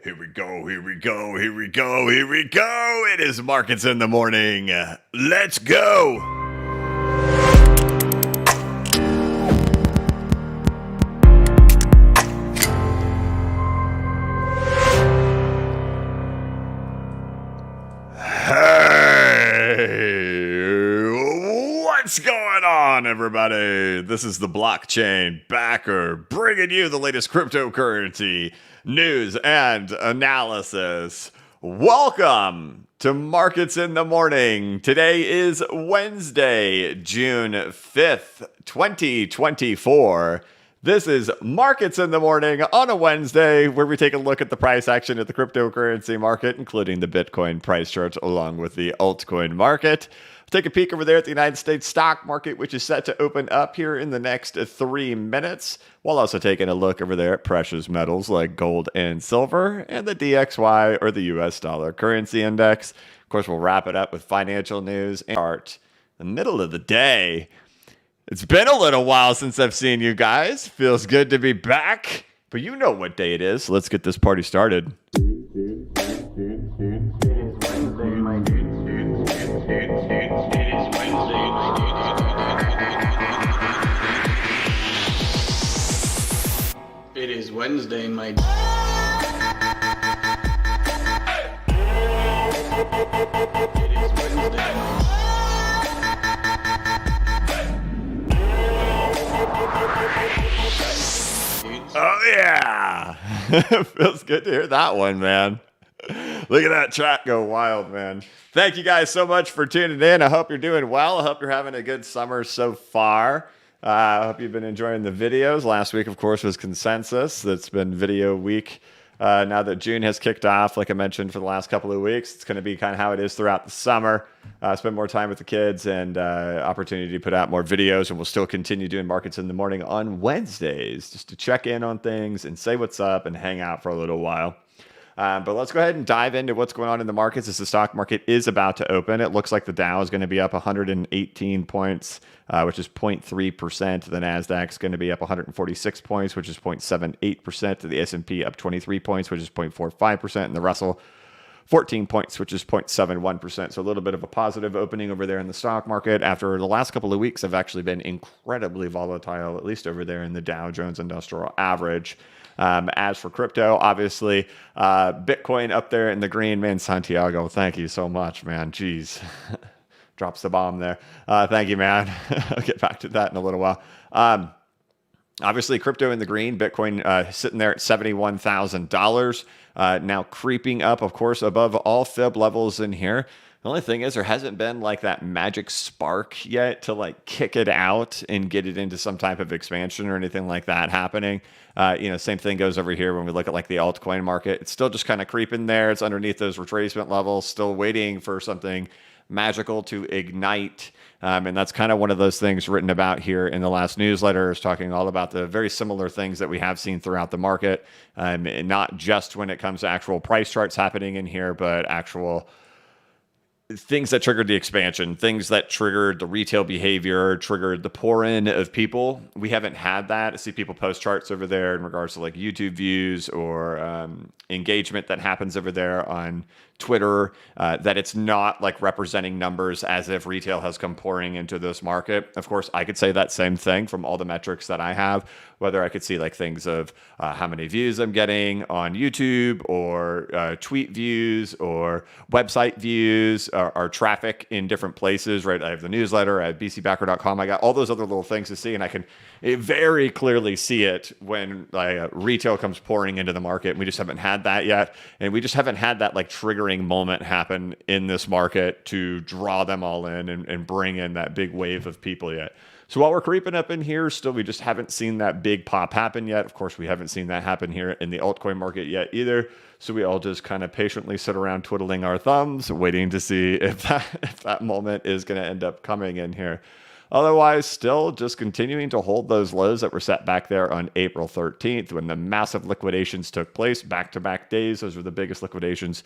Here we go, here we go, here we go, here we go. It is Markets in the Morning. Let's go. Hey, what's going on, everybody? This is the Blockchain Backer, bringing you the latest cryptocurrency news and analysis. Welcome to Markets in the Morning. Today is Wednesday, June 5th, 2024. This is Markets in the Morning on a Wednesday, where we take a look at the price action at the cryptocurrency market, including the Bitcoin price chart along with the altcoin market. Take a peek over there at the United States stock market, which is set to open up here in the next 3 minutes, while also taking a look over there at precious metals like gold and silver and the DXY, or the US dollar currency index. Of course, we'll wrap it up with financial news and art. The middle of the day. It's been a little while since I've seen you guys. Feels good to be back. But you know what day it is. Let's get this party started. It is Wednesday, my dude. It is Wednesday, Oh, yeah. Feels good to hear that one, man. Look at that chat go wild, man. Thank you guys so much for tuning in. I hope you're doing well. I hope you're having a good summer so far. I hope you've been enjoying the videos. Last week, of course, was Consensus. That's been video week. Now that June has kicked off, like I mentioned, for the last couple of weeks, it's going to be kind of how it is throughout the summer. Spend more time with the kids and opportunity to put out more videos. And we'll still continue doing Markets in the Morning on Wednesdays, just to check in on things and say what's up and hang out for a little while. But let's go ahead and dive into what's going on in the markets as the stock market is about to open. It looks like the Dow is going to be up 118 points, which is 0.3%. The NASDAQ is going to be up 146 points, which is 0.78%. The S&P up 23 points, which is 0.45%. And the Russell 14 points, which is 0.71%. So a little bit of a positive opening over there in the stock market after the last couple of weeks have actually been incredibly volatile, at least over there in the Dow Jones Industrial Average. As for crypto, obviously, Bitcoin up there in the green. Man, Santiago, thank you so much, man. Jeez. Drops the bomb there. Thank you, man. I'll get back to that in a little while. Obviously, crypto in the green, Bitcoin sitting there at $71,000. Now creeping up, of course, above all fib levels in here. The only thing is there hasn't been like that magic spark yet to like kick it out and get it into some type of expansion or anything like that happening. Same thing goes over here when we look at like the altcoin market. It's still just kind of creeping there. It's underneath those retracement levels, still waiting for something magical to ignite. And that's kind of one of those things written about here in the last newsletter, is talking all about the very similar things that we have seen throughout the market. And not just when it comes to actual price charts happening in here, but actual things that triggered the expansion, things that triggered the retail behavior, triggered the pour in of people. We haven't had that. I see people post charts over there in regards to like YouTube views or engagement that happens over there on Twitter, that it's not like representing numbers as if retail has come pouring into this market. Of course, I could say that same thing from all the metrics that I have, whether I could see like things of how many views I'm getting on YouTube, or tweet views, or website views, or traffic in different places, right? I have the newsletter, I have bcbacker.com. I got all those other little things to see, and I can very clearly see it when retail comes pouring into the market. And we just haven't had that yet. And we just haven't had that like triggering moment happen in this market to draw them all in and bring in that big wave of people yet. So while we're creeping up in here, still, we just haven't seen that big pop happen yet. Of course, we haven't seen that happen here in the altcoin market yet either. So we all just kind of patiently sit around twiddling our thumbs, waiting to see if that moment is going to end up coming in here. Otherwise, still just continuing to hold those lows that were set back there on April 13th when the massive liquidations took place, back-to-back days. Those were the biggest liquidations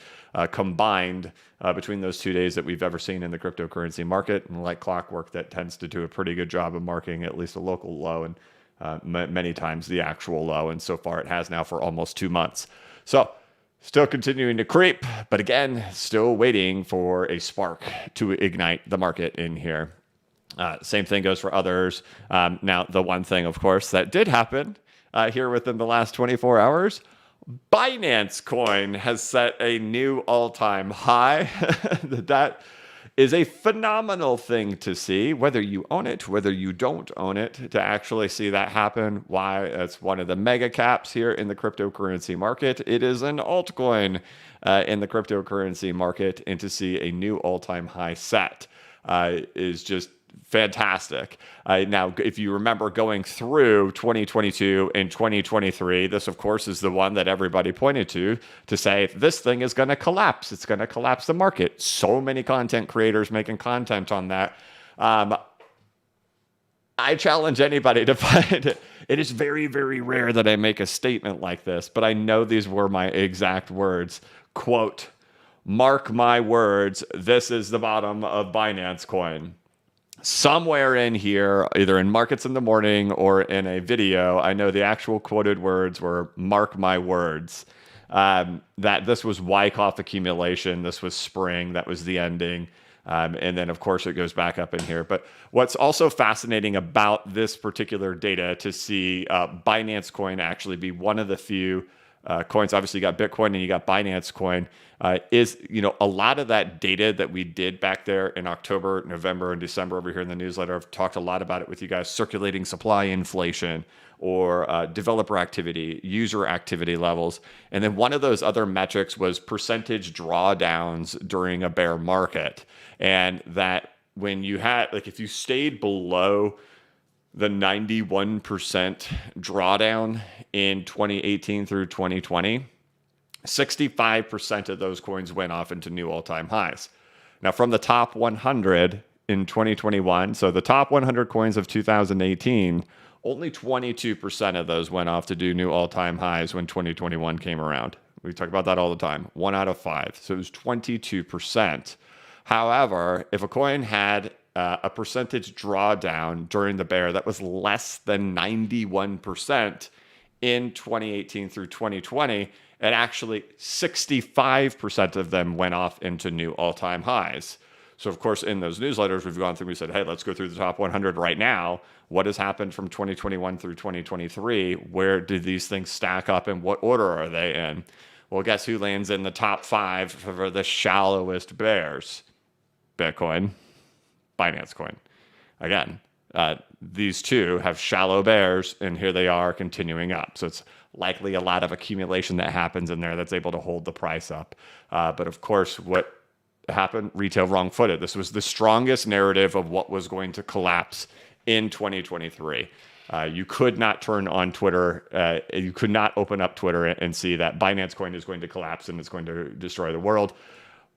combined between those 2 days that we've ever seen in the cryptocurrency market. And like clockwork, that tends to do a pretty good job of marking at least a local low and many times the actual low. And so far it has now for almost 2 months. So Still continuing to creep, but again, still waiting for a spark to ignite the market in here. Same thing goes for others. Now, the one thing, of course, that did happen here within the last 24 hours, Binance Coin has set a new all-time high. That is a phenomenal thing to see, whether you own it, whether you don't own it, to actually see that happen. Why? It's one of the mega caps here in the cryptocurrency market. It is an altcoin in the cryptocurrency market, and to see a new all-time high set is just fantastic. Now, if you remember going through 2022 and 2023, this, of course, is the one that everybody pointed to say this thing is going to collapse. It's going to collapse the market. So many content creators making content on that. I challenge anybody to find it. It is very, very rare that I make a statement like this, but I know these were my exact words. Quote, mark my words, this is the bottom of Binance Coin. Somewhere in here, either in Markets in the Morning or in a video, I know the actual quoted words were, mark my words. That this was Wyckoff accumulation, this was spring, that was the ending. And then, of course, it goes back up in here. But what's also fascinating about this particular data to see Binance Coin actually be one of the few coins, obviously you got Bitcoin and you got Binance Coin, is, a lot of that data that we did back there in October, November, and December over here in the newsletter. I've talked a lot about it with you guys, circulating supply inflation or developer activity, user activity levels. And then one of those other metrics was percentage drawdowns during a bear market. And that when you had, if you stayed below the 91% drawdown in 2018 through 2020, 65% of those coins went off into new all-time highs. Now, from the top 100 in 2021, so the top 100 coins of 2018, only 22% of those went off to do new all-time highs when 2021 came around. We talk about that all the time. 1 out of 5. So it was 22%. However, if a coin had a percentage drawdown during the bear that was less than 91% in 2018 through 2020, and actually 65% of them went off into new all-time highs. So, of course, in those newsletters, we've gone through, we said, hey, let's go through the top 100 right now. What has happened from 2021 through 2023? Where did these things stack up and what order are they in? Well, guess who lands in the top 5 for the shallowest bears? Bitcoin, Binance Coin. Again, these two have shallow bears, and here they are continuing up. So it's likely a lot of accumulation that happens in there that's able to hold the price up. But of course, what happened? Retail wrong-footed. This was the strongest narrative of what was going to collapse in 2023. You could not turn on Twitter. You could not open up Twitter and see that Binance Coin is going to collapse and it's going to destroy the world.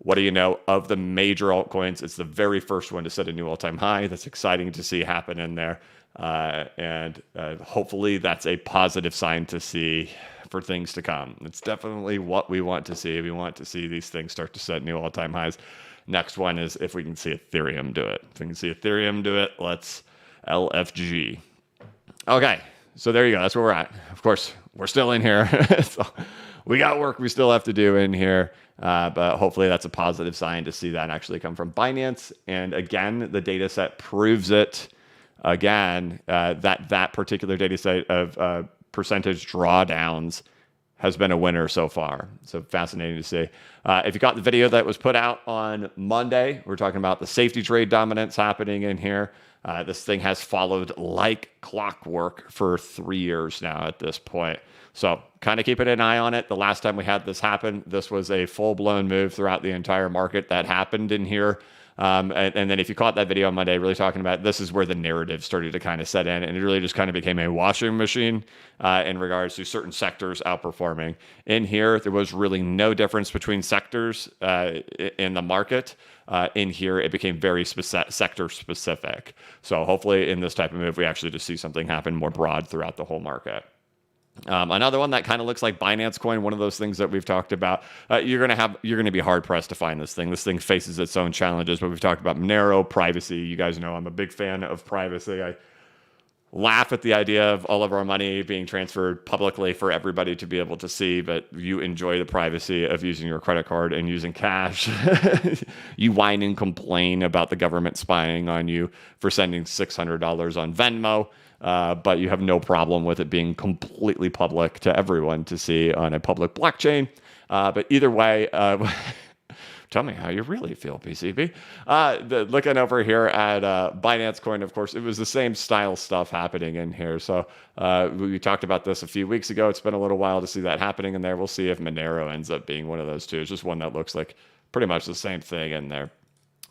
What do you know? Of the major altcoins, it's the very first one to set a new all-time high. That's exciting to see happen in there. And hopefully that's a positive sign to see for things to come. It's definitely what we want to see. We want to see these things start to set new all-time highs. Next one is if we can see Ethereum do it. If we can see Ethereum do it, let's LFG. Okay, so there you go. That's where we're at. Of course, we're still in here. So we got work we still have to do in here. But hopefully that's a positive sign to see that actually come from Binance. And again, the data set proves it. Again, that particular data set of percentage drawdowns has been a winner so far. So fascinating to see. If you got the video that was put out on Monday, we're talking about the safety trade dominance happening in here. This thing has followed like clockwork for 3 years now at this point. So kind of keeping an eye on it. The last time we had this happen, this was a full-blown move throughout the entire market that happened in here. And then if you caught that video on Monday, really talking about this is where the narrative started to kind of set in, and it really just kind of became a washing machine in regards to certain sectors outperforming. In here, there was really no difference between sectors in the market. In here, it became very sector specific. So hopefully in this type of move, we actually just see something happen more broad throughout the whole market. Another one that kind of looks like Binance Coin, one of those things that we've talked about. You're going to be hard pressed to find this thing. This thing faces its own challenges, but we've talked about narrow privacy. You guys know I'm a big fan of privacy. laugh at the idea of all of our money being transferred publicly for everybody to be able to see, but you enjoy the privacy of using your credit card and using cash. You whine and complain about the government spying on you for sending $600 on Venmo, but you have no problem with it being completely public to everyone to see on a public blockchain. But either way, tell me how you really feel, PCB. Looking over here at Binance Coin, of course, it was the same style stuff happening in here. So we talked about this a few weeks ago. It's been a little while to see that happening in there. We'll see if Monero ends up being one of those two. It's just one that looks like pretty much the same thing in there.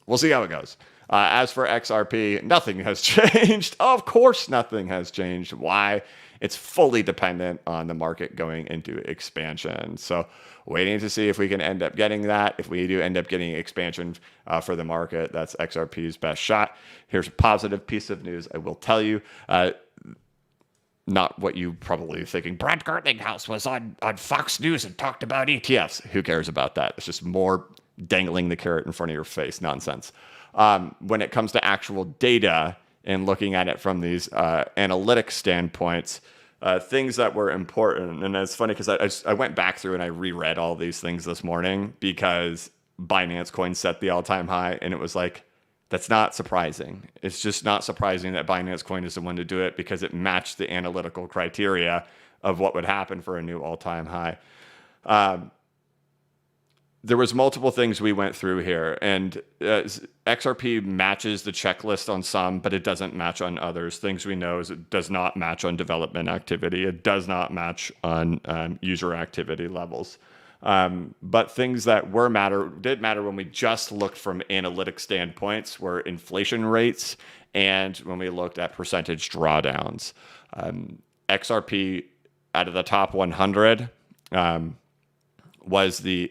We'll see how it goes. As for XRP, nothing has changed. Of course, nothing has changed. Why? It's fully dependent on the market going into expansion. So waiting to see if we can end up getting that. If we do end up getting expansion for the market, that's XRP's best shot. Here's a positive piece of news I will tell you. Not what you probably thinking. Brad Garlinghouse was on Fox News and talked about ETFs. Who cares about that? It's just more dangling the carrot in front of your face nonsense. When it comes to actual data and looking at it from these analytic standpoints, things that were important. And it's funny because I went back through and I reread all these things this morning because Binance Coin set the all-time high. And it was like, that's not surprising. It's just not surprising that Binance Coin is the one to do it because it matched the analytical criteria of what would happen for a new all-time high. There was multiple things we went through here, and XRP matches the checklist on some, but it doesn't match on others. Things we know is it does not match on development activity. It does not match on user activity levels. But things that did matter when we just looked from analytic standpoints were inflation rates and when we looked at percentage drawdowns. XRP out of the top 100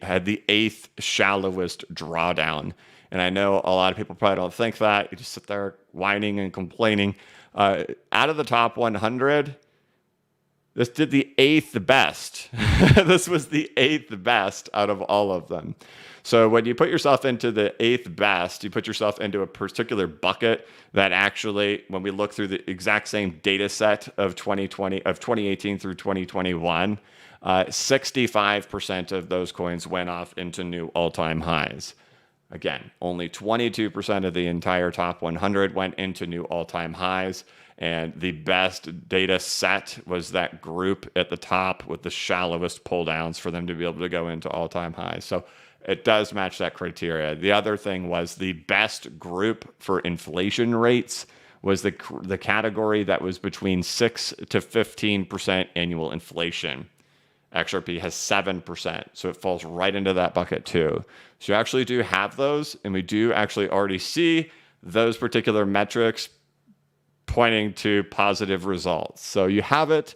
had the 8th shallowest drawdown. And I know a lot of people probably don't think that. You just sit there whining and complaining. Out of the top 100, this did the 8th best. This was the 8th best out of all of them. So when you put yourself into the 8th best, you put yourself into a particular bucket that actually, when we look through the exact same data set of 2018 through 2021, 65% of those coins went off into new all-time highs. Again, only 22% of the entire top 100 went into new all-time highs. And the best data set was that group at the top with the shallowest pull downs for them to be able to go into all-time highs. So it does match that criteria. The other thing was the best group for inflation rates was the category that was between 6 to 15% annual inflation. XRP has 7%, so it falls right into that bucket too. So you actually do have those, and we do actually already see those particular metrics pointing to positive results. So you have it,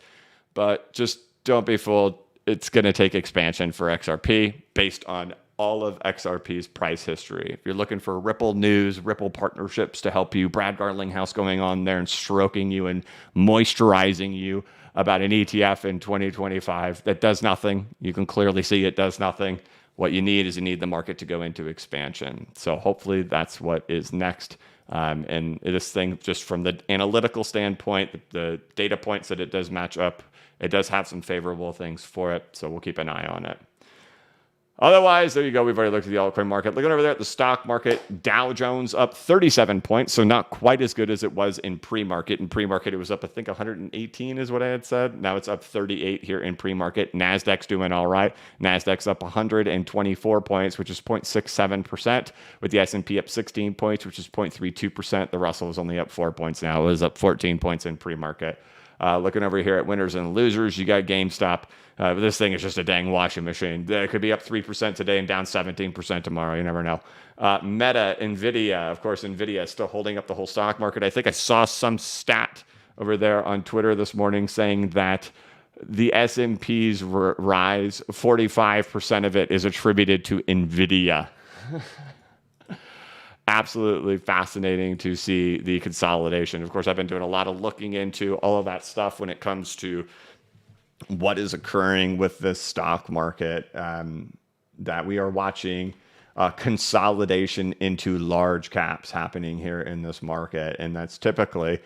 but just don't be fooled. It's going to take expansion for XRP based on all of XRP's price history. If you're looking for Ripple news, Ripple partnerships to help you, Brad Garlinghouse going on there and stroking you and moisturizing you about an ETF in 2025 that does nothing. You can clearly see it does nothing. What you need is the market to go into expansion. So hopefully that's what is next. And this thing, just from the analytical standpoint, the data points that it does match up, it does have some favorable things for it. So we'll keep an eye on it. Otherwise, there you go. We've already looked at the altcoin market. Looking over there at the stock market, Dow Jones up 37 points, so not quite as good as it was in pre-market. In pre-market, it was up, I think, 118 is what I had said. Now it's up 38 here in pre-market. NASDAQ's doing all right. NASDAQ's up 124 points, which is 0.67%, with the S&P up 16 points, which is 0.32%. The Russell is only up 4 points now. It was up 14 points in pre-market. Looking over here at winners and losers, you got GameStop. This thing is just a dang washing machine. It could be up 3% today and down 17% tomorrow. You never know. Meta, NVIDIA. Of course, NVIDIA is still holding up the whole stock market. I think I saw some stat over there on Twitter this morning saying that the S&P's rise, 45% of it is attributed to NVIDIA. Absolutely fascinating to see the consolidation. Of course, I've been doing a lot of looking into all of that stuff when it comes to what is occurring with this stock market, that we are watching consolidation into large caps happening here in this market. And that's typically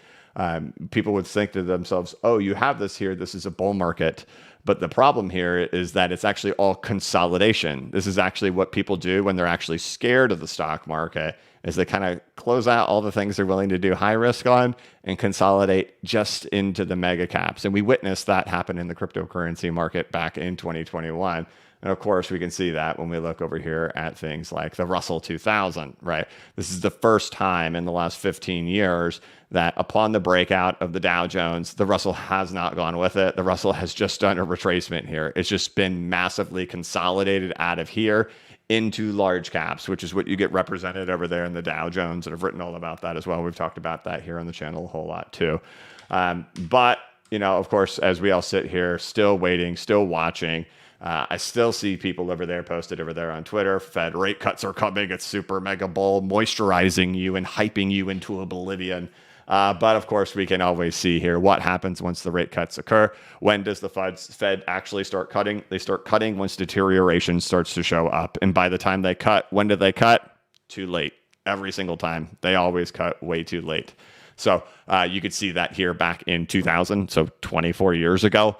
People would think to themselves, oh, you have this here. This is a bull market. But the problem here is that it's actually all consolidation. This is actually what people do when they're actually scared of the stock market, is they kind of close out all the things they're willing to do high risk on and consolidate just into the mega caps. And we witnessed that happen in the cryptocurrency market back in 2021. And of course, we can see that when we look over here at things like the Russell 2000, right? This is the first time in the last 15 years that upon the breakout of the Dow Jones, the Russell has not gone with it. The Russell has just done a retracement here. It's just been massively consolidated out of here into large caps, which is what you get represented over there in the Dow Jones. And I've written all about that as well. We've talked about that here on the channel a whole lot too. But, you know, of course, as we all sit here, still waiting, still watching, I still see people over there posted over there on Twitter. Fed rate cuts are coming. It's super mega bull, moisturizing you and hyping you into oblivion. But of course, we can always see here what happens once the rate cuts occur. When does the Fed actually start cutting? They start cutting once deterioration starts to show up. And by the time they cut, when do they cut? Too late. Every single time. They always cut way too late. So you could see that here back in 2000, so 24 years ago.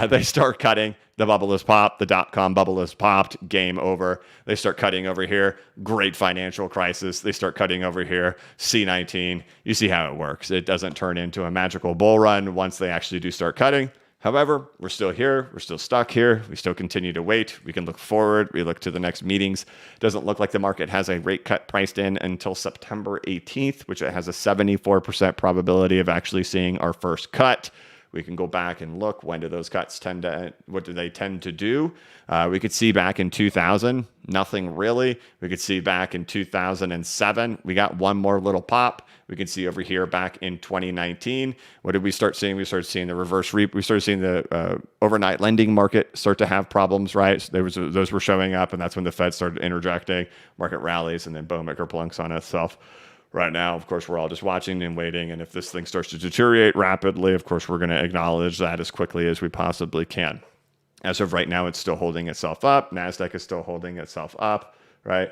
They start cutting. The bubble is popped. The dot-com bubble is popped. Game over. They start cutting over here. Great financial crisis. They start cutting over here. C19. You see how it works. It doesn't turn into a magical bull run once they actually do start cutting. However, we're still here. We're still stuck here. We still continue to wait. We can look forward. We look to the next meetings. Doesn't look like the market has a rate cut priced in until September 18th, which it has a 74% probability of actually seeing our first cut. We can go back and look. When do those cuts what do they tend to do? We could see back in 2000, nothing really. We could see back in 2007, we got one more little pop. We can see over here back in 2019. What did we start seeing? We started seeing the reverse reap. We started seeing the overnight lending market start to have problems, right? So those were showing up, and that's when the Fed started interjecting. Market rallies, and then boom, it kerplunks on itself. Right now, of course, we're all just watching and waiting. And if this thing starts to deteriorate rapidly, of course, we're going to acknowledge that as quickly as we possibly can. As of right now, it's still holding itself up. NASDAQ is still holding itself up, right?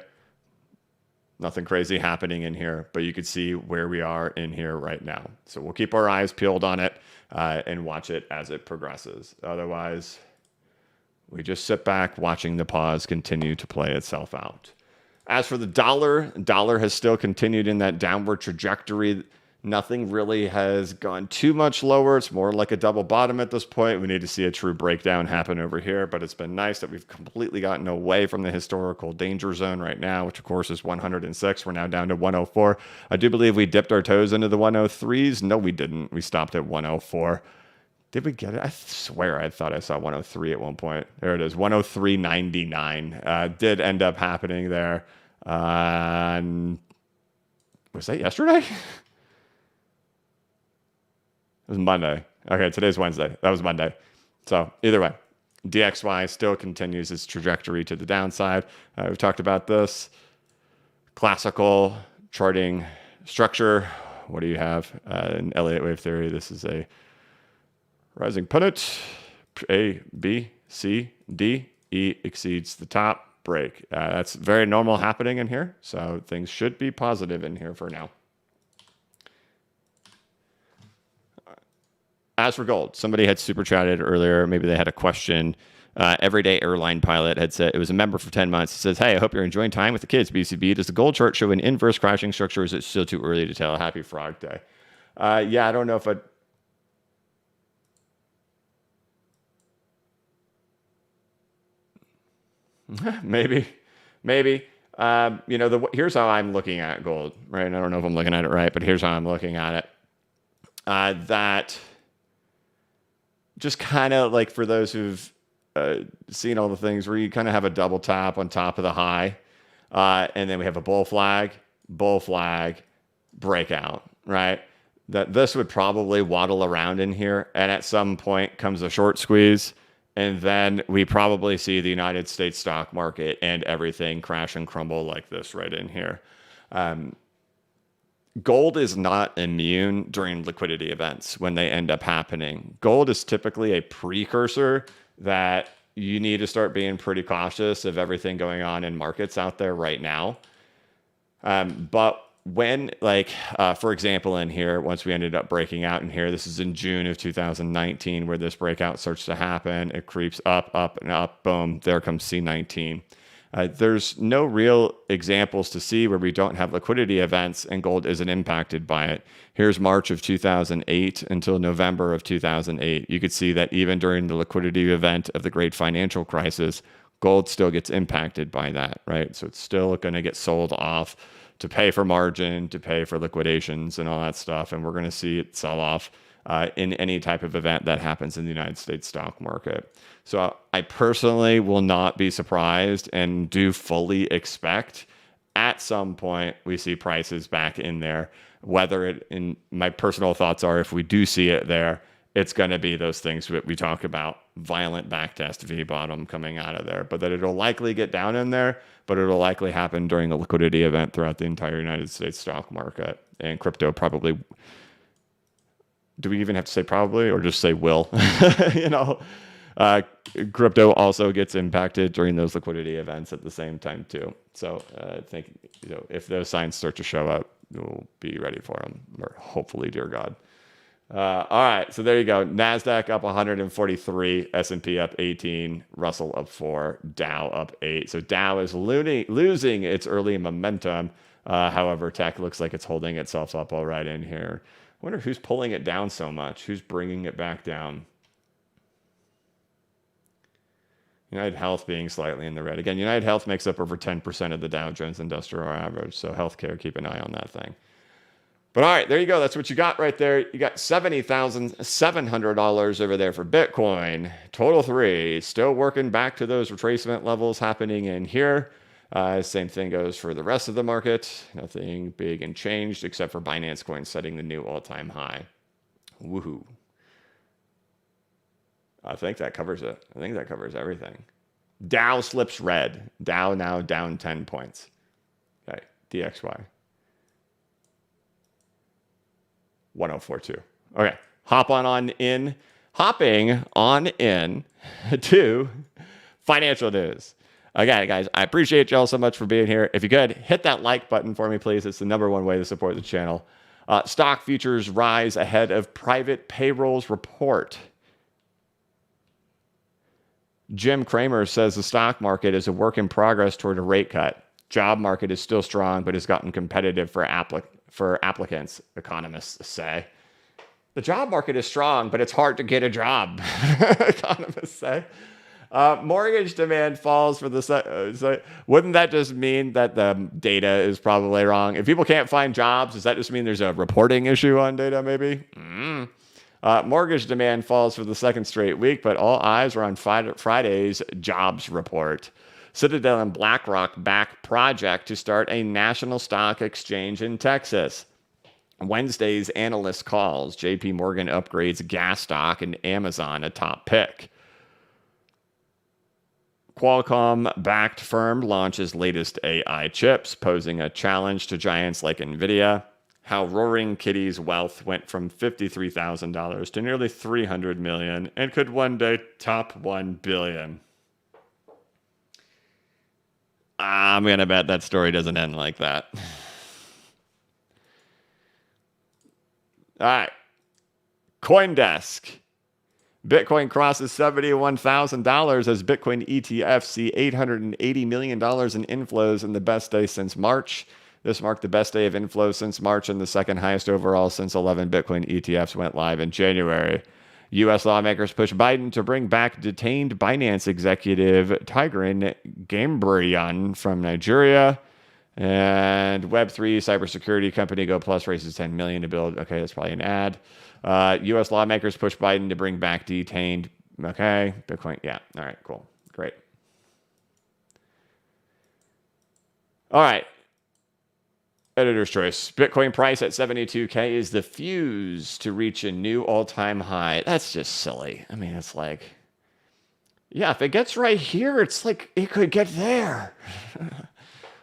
Nothing crazy happening in here, but you can see where we are in here right now. So we'll keep our eyes peeled on it and watch it as it progresses. Otherwise, we just sit back watching the pause continue to play itself out. As for the dollar has still continued in that downward trajectory. Nothing really has gone too much lower. It's more like a double bottom at this point. We need to see a true breakdown happen over here, but it's been nice that we've completely gotten away from the historical danger zone right now, which of course is 106. We're now down to 104. I do believe we dipped our toes into the 103s. No, we didn't. We stopped at 104. Did we get it? I swear I thought I saw 103 at one point. There it is, 103.99. Did end up happening there. Was that yesterday? It was Monday. Okay, today's Wednesday. That was Monday. So either way, DXY still continues its trajectory to the downside. We've talked about this. Classical charting structure. What do you have? In Elliott wave theory, this is a rising pennant. A, B, C, D. E exceeds the top. Break. That's very normal happening in here. So things should be positive in here for now. As for gold, somebody had super chatted earlier. Maybe they had a question. Everyday airline pilot had said, it was a member for 10 months. It says, hey, I hope you're enjoying time with the kids, BCB. Does the gold chart show an inverse crashing structure? Or is it still too early to tell? Happy Frog Day. Yeah, I don't know if maybe. Here's how I'm looking at gold, right? I don't know if I'm looking at it right, but here's how I'm looking at it. That just kind of like for those who've seen all the things where you kind of have a double tap on top of the high, and then we have a bull flag, breakout, right? That this would probably waddle around in here, and at some point comes a short squeeze. And then we probably see the United States stock market and everything crash and crumble like this right in here. Gold is not immune during liquidity events when they end up happening. Gold is typically a precursor that you need to start being pretty cautious of everything going on in markets out there right now. But when, like, for example, in here, once we ended up breaking out in here, this is in June of 2019 where this breakout starts to happen. It creeps up, up, and up. Boom. There comes C19. There's no real examples to see where we don't have liquidity events and gold isn't impacted by it. Here's March of 2008 until November of 2008. You could see that even during the liquidity event of the great financial crisis, gold still gets impacted by that, right? So it's still going to get sold off to pay for margin, to pay for liquidations and all that stuff. And we're going to see it sell off in any type of event that happens in the United States stock market. So I personally will not be surprised and do fully expect at some point we see prices back in there. Whether it, in my personal thoughts are, if we do see it there, it's going to be those things that we talk about, violent backtest V bottom coming out of there, but that it'll likely get down in there, but it'll likely happen during a liquidity event throughout the entire United States stock market. And crypto probably, do we even have to say probably or just say will? You know, crypto also gets impacted during those liquidity events at the same time too. So I think, you know, if those signs start to show up, we'll be ready for them, or hopefully, dear God. All right, so there you go. NASDAQ up 143, S&P up 18, Russell up 4, Dow up 8. So Dow is losing its early momentum. However, tech looks like it's holding itself up all right in here. I wonder who's pulling it down so much. Who's bringing it back down? United Health being slightly in the red. Again, United Health makes up over 10% of the Dow Jones Industrial Average. So healthcare, keep an eye on that thing. But all right, there you go. That's what you got right there. You got $70,700 over there for Bitcoin. Total 3. Still working back to those retracement levels happening in here. Same thing goes for the rest of the market. Nothing big and changed except for Binance Coin setting the new all-time high. Woohoo. I think that covers it. I think that covers everything. Dow slips red. Dow now down 10 points. Okay, DXY. 1042. Okay, hopping on in to financial news. Okay, guys, I appreciate y'all so much for being here. If you could, hit that like button for me, please. It's the #1 way to support the channel. Stock futures rise ahead of private payrolls report. Jim Cramer says the stock market is a work in progress toward a rate cut. Job market is still strong, but has gotten competitive for applicants, economists say. The job market is strong, but it's hard to get a job, economists say. Mortgage demand falls for the... wouldn't that just mean that the data is probably wrong? If people can't find jobs, does that just mean there's a reporting issue on data, maybe? Mortgage demand falls for the second straight week, but all eyes are on Friday's jobs report. Citadel and BlackRock back project to start a national stock exchange in Texas. Wednesday's analyst calls JP Morgan upgrades gas stock and Amazon a top pick. Qualcomm-backed firm launches latest AI chips, posing a challenge to giants like NVIDIA. How Roaring Kitty's wealth went from $53,000 to nearly $300 million and could one day top $1 billion. I'm going to bet that story doesn't end like that. All right. CoinDesk. Bitcoin crosses $71,000 as Bitcoin ETFs see $880 million in inflows in the best day since March. This marked the best day of inflows since March and the second highest overall since 11 Bitcoin ETFs went live in January. U.S. lawmakers push Biden to bring back detained Binance executive Tigran Gambaryan from Nigeria. And Web3 cybersecurity company Go Plus raises $10 million to build. Okay, that's probably an ad. U.S. lawmakers push Biden to bring back detained. Okay, Bitcoin. Yeah. All right, cool. Great. All right. Editor's choice. Bitcoin price at 72K is the fuse to reach a new all-time high. That's just silly. I mean, it's like, yeah, if it gets right here, it's like it could get there.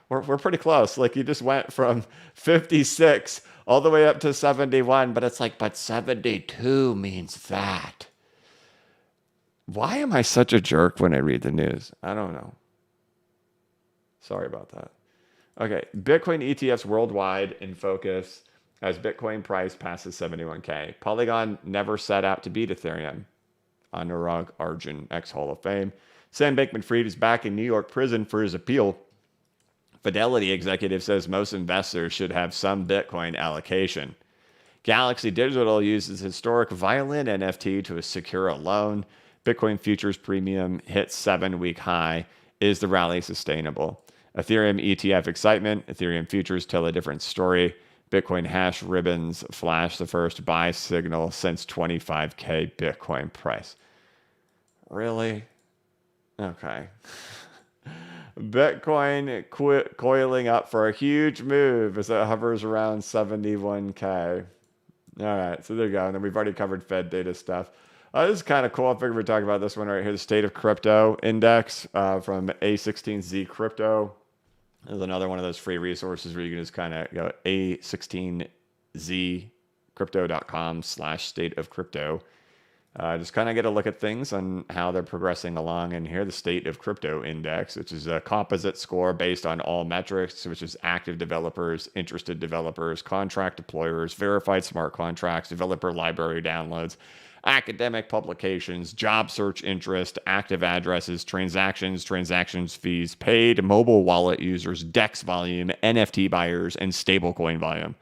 We're pretty close. Like you just went from 56 all the way up to 71, but it's like, but 72 means that. Why am I such a jerk when I read the news? I don't know. Sorry about that. Okay, Bitcoin ETFs worldwide in focus as Bitcoin price passes 71K. Polygon never set out to beat Ethereum. Anurag Arjun, ex-Hall of Fame. Sam Bankman-Fried is back in New York prison for his appeal. Fidelity executive says most investors should have some Bitcoin allocation. Galaxy Digital uses historic violin NFT to secure a loan. Bitcoin futures premium hits 7-week high. Is the rally sustainable? Ethereum ETF excitement. Ethereum futures tell a different story. Bitcoin hash ribbons flash the first buy signal since 25K Bitcoin price. Really? Okay. Bitcoin coiling up for a huge move as it hovers around 71K. All right, so there you go. And then we've already covered Fed data stuff. This is kind of cool. I figured we'd talk about this one right here, the State of Crypto Index from A16Z Crypto. There's another one of those free resources where you can just kind of go a16zcrypto.com/state of crypto. Just kind of get a look at things on how they're progressing along in here. The State of Crypto Index, which is a composite score based on all metrics, which is active developers, interested developers, contract deployers, verified smart contracts, developer library downloads, academic publications, job search interest, active addresses, transactions fees paid, mobile wallet users, DEX volume, NFT buyers, and stablecoin volume.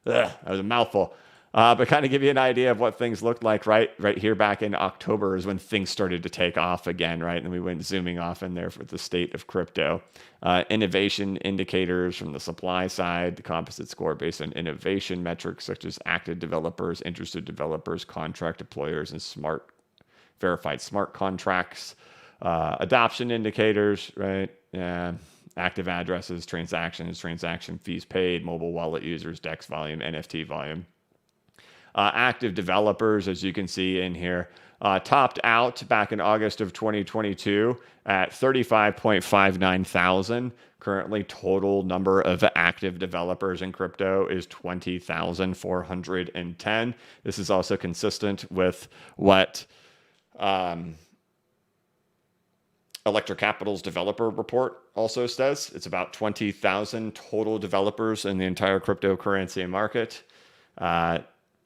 Ugh, that was a mouthful. But kind of give you an idea of what things looked like right here back in October is when things started to take off again, right? And we went zooming off in there for the State of Crypto. Innovation indicators from the supply side, the composite score based on innovation metrics such as active developers, interested developers, contract deployers, and verified smart contracts. Adoption indicators, right? Active addresses, transactions, transaction fees paid, mobile wallet users, DEX volume, NFT volume. Active developers, as you can see in here, topped out back in August of 2022 at 35.59 thousand. Currently, total number of active developers in crypto is 20,410. This is also consistent with what Electric Capital's developer report also says. It's about 20,000 total developers in the entire cryptocurrency market.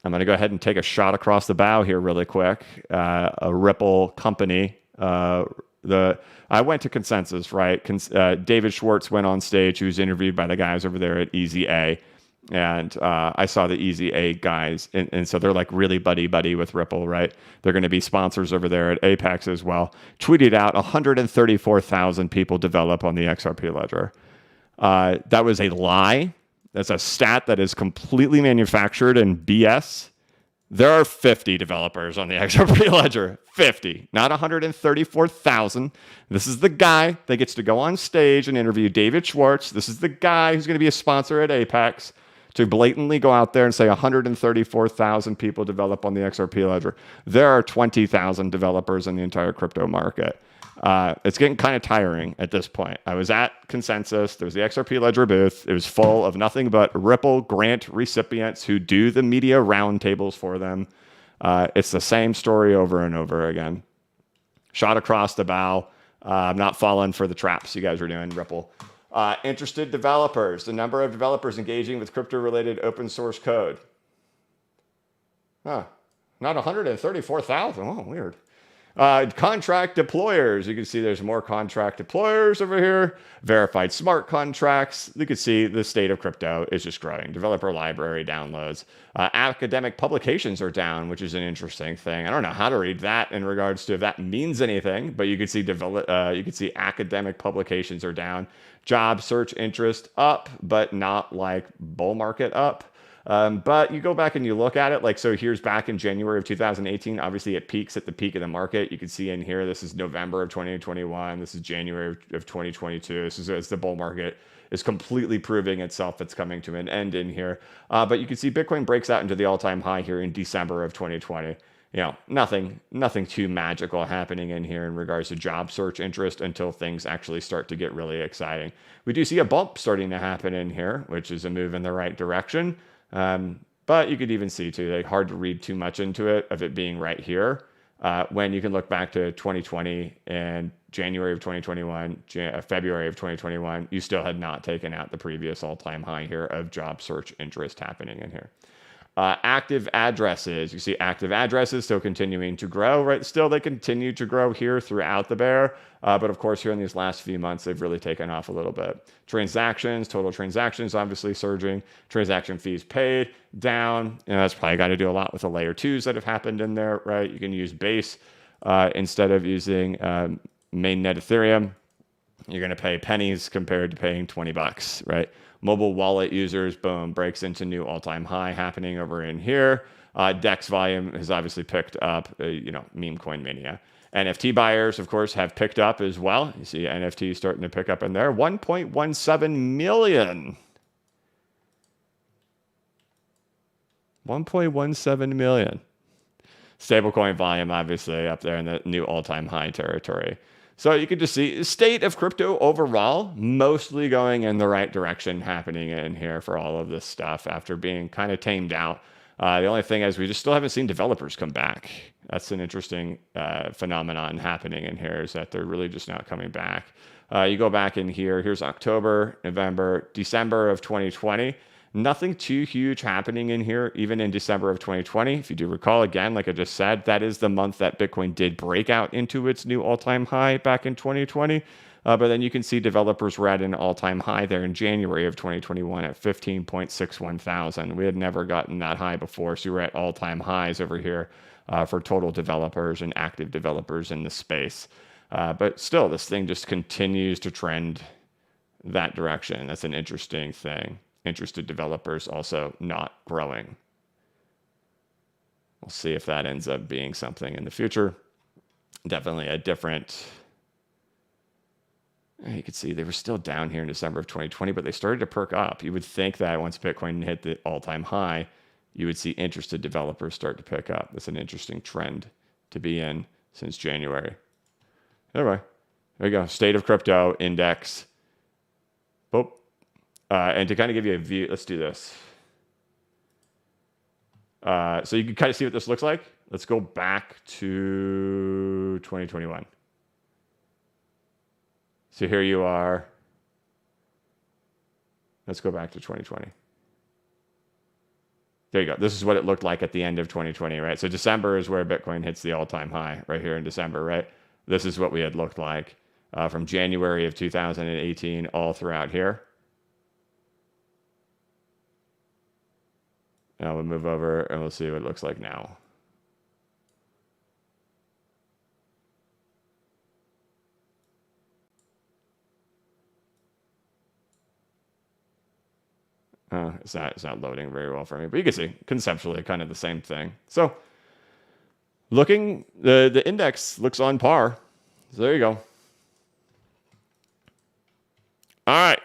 I'm going to go ahead and take a shot across the bow here really quick. A Ripple company. I went to Consensus, right? David Schwartz went on stage. He was interviewed by the guys over there at Easy A. And I saw the Easy A guys. And so they're like really buddy with Ripple, right? They're going to be sponsors over there at Apex as well. Tweeted out 134,000 people develop on the XRP ledger. That was a lie. That's a stat that is completely manufactured and BS. There are 50 developers on the XRP ledger. 50, not 134,000. This is the guy that gets to go on stage and interview David Schwartz. This is the guy who's going to be a sponsor at Apex to blatantly go out there and say 134,000 people develop on the XRP ledger. There are 20,000 developers in the entire crypto market. It's getting kind of tiring at this point. I was at Consensus. There was the XRP Ledger booth. It was full of nothing but Ripple grant recipients who do the media roundtables for them. It's the same story over and over again. Shot across the bow. I'm not falling for the traps you guys are doing, Ripple. Interested developers. The number of developers engaging with crypto-related open source code. Not 134,000. Oh, weird. Contract deployers. You can see there's more contract deployers over here. Verified smart contracts. You can see the State of Crypto is just growing. Developer library downloads. Academic publications are down, which is an interesting thing. I don't know how to read that in regards to if that means anything, but you can see academic publications are down. Job search interest up, but not like bull market up. But you go back and you look at it, like, so here's back in January of 2018, obviously it peaks at the peak of the market. You can see in here, this is November of 2021. This is January of 2022. This is as the bull market is completely proving itself. It's coming to an end in here. But you can see Bitcoin breaks out into the all-time high here in December of 2020. You know, nothing too magical happening in here in regards to job search interest until things actually start to get really exciting. We do see a bump starting to happen in here, which is a move in the right direction. But you could even see too, like, hard to read too much into it of it being right here. when you can look back to 2020 and January of 2021, February of 2021, you still had not taken out the previous all-time high here of job search interest happening in here. Active addresses, you see active addresses still continuing to grow, right? Still, they continue to grow here throughout the bear. But of course, here in these last few months, they've really taken off a little bit. Transactions, total transactions, obviously surging. Transaction fees paid down. That's probably got to do a lot with the layer twos that have happened in there, right? You can use base instead of using mainnet Ethereum. You're going to pay pennies compared to paying $20, right? Mobile wallet users, boom, breaks into new all-time high happening over in here. DEX volume has obviously picked up, meme coin mania. NFT buyers, of course, have picked up as well. You see NFT starting to pick up in there. 1.17 million. 1.17 million. Stablecoin volume, obviously, up there in the new all-time high territory. So you can just see state of crypto overall mostly going in the right direction happening in here for all of this stuff after being kind of tamed out. The only thing is we just still haven't seen developers come back. That's an interesting phenomenon happening in here is that they're really just not coming back. You go back in here. Here's October, November, December of 2020. Nothing too huge happening in here, even in December of 2020. If you do recall, again, like I just said, that is the month that Bitcoin did break out into its new all-time high back in 2020. But then you can see developers were at an all-time high there in January of 2021 at 15.61 thousand. We had never gotten that high before, so we're at all-time highs over here for total developers and active developers in the space. But still, this thing just continues to trend that direction. That's an interesting thing. Interested developers also not growing. We'll see if that ends up being something in the future. Definitely a different... You can see they were still down here in December of 2020, but they started to perk up. You would think that once Bitcoin hit the all-time high, you would see interested developers start to pick up. That's an interesting trend to be in since January. Anyway, there you go. State of crypto index. Boop. And to kind of give you a view, let's do this. So you can kind of see what this looks like. Let's go back to 2021. So here you are. Let's go back to 2020. There you go. This is what it looked like at the end of 2020, right? So December is where Bitcoin hits the all-time high, right here in December, right? This is what we had looked like from January of 2018 all throughout here. Now we'll move over and we'll see what it looks like now. It's not loading very well for me, but you can see conceptually kind of the same thing. So looking, the index looks on par. So there you go. All right.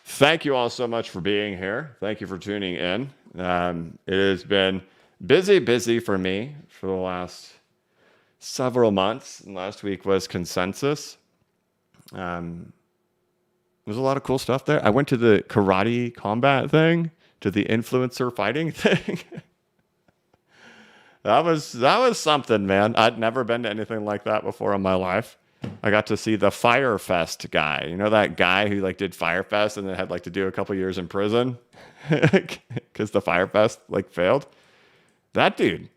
Thank you all so much for being here. Thank you for tuning in. It has been busy for me for the last several months. And last week was consensus. There's a lot of cool stuff there. I went to the karate combat thing, to the influencer fighting thing. That was something, man. I'd never been to anything like that before in my life. I got to see the Firefest guy. You know that guy who like did Firefest and then had like to do a couple years in prison because the Firefest like failed. That dude,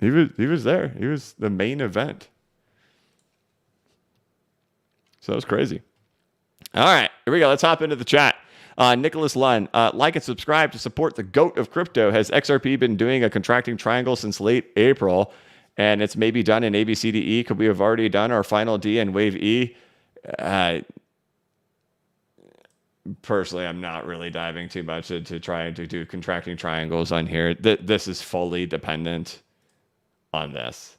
he was there. He was the main event. So that was crazy. All right, here we go. Let's hop into the chat. Nicholas Lunn, like and subscribe to support the GOAT of crypto. Has XRP been doing a contracting triangle since late April? And it's maybe done in ABCDE. Could we have already done our final D and wave E? Personally, I'm not really diving too much into trying to do contracting triangles on here. This is fully dependent on this.